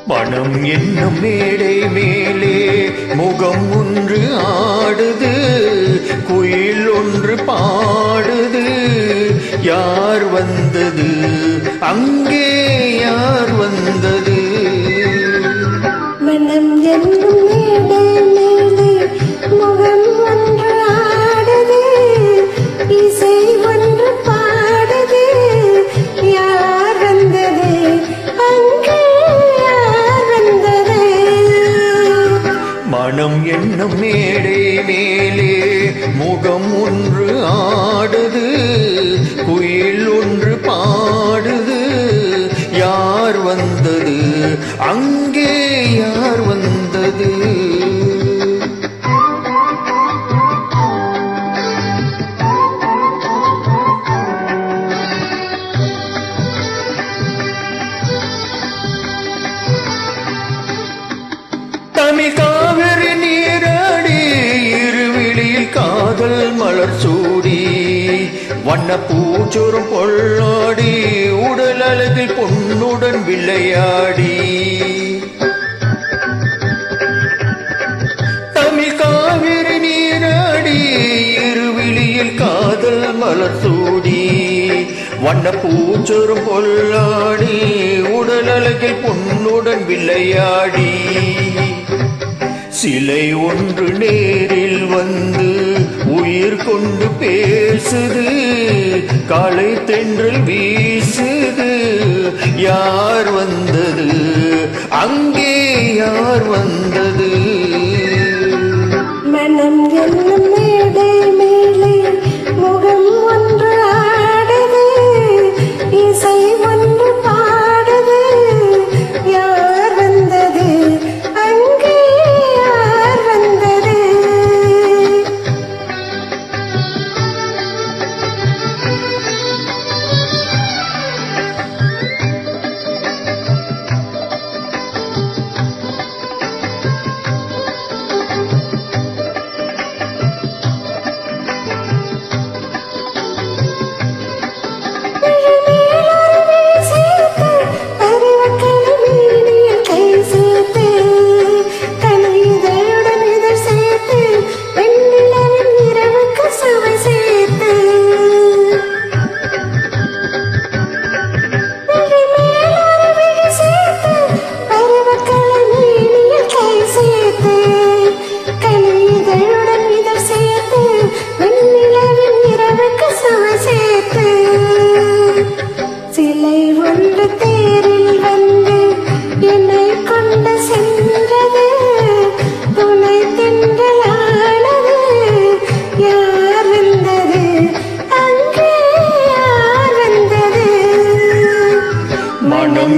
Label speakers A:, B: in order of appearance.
A: மனம் என்னும் மேடை மேலே முகம் ஒன்று ஆடுது, குயில் ஒன்று பாடுது. யார் வந்தது அங்கே, யார் வந்தது?
B: மனம் என்னும் மேடை மேலே முகம் ஒன்று ஆடுது, இசை ஒன்று பாடுது. யார் வந்தது அங்கே, யார் வந்தது?
A: மனம் என்னும் மேடை மேலே முகம் ஒன்று ஆடுது, குயில் ஒன்று பாடுது. யார் வந்தது அங்கே, யார் வந்தது? தமிழ் காவிரி நீராடி இருவிழியில் காதல் மலர் சூடி, வண்ண பூச்சோறும் பொள்ளாடி, உடல் அழகில் பொன்னுடன் விளையாடி. தமிழ் காவிரி நீராடி இருவிழியில் காதல் மலர் சூடி, வண்ண பூச்சோறும் பொள்ளாடி, உடல் அழகில் பொன்னுடன் விளையாடி. சிலை ஒன்று நேரில் வந்து உயிர் கொண்டு பேசுது, காலை தென்றல் வீசுது. யார் வந்தது அங்கே, யார் வந்தது?
B: மனம் என்னும் மேடை மேலே முகம் ஒன்று ஆடுது, இசை ஒன்று பாடுது. யார் வந்தது அங்கே, யார் வந்தது? சிலை ஒன்று தேரில் வந்து என்னை கொண்டு சென்றது, துணை தென்றலானது. யார் வந்தது அங்கே, யார் வந்தது?
A: மனம்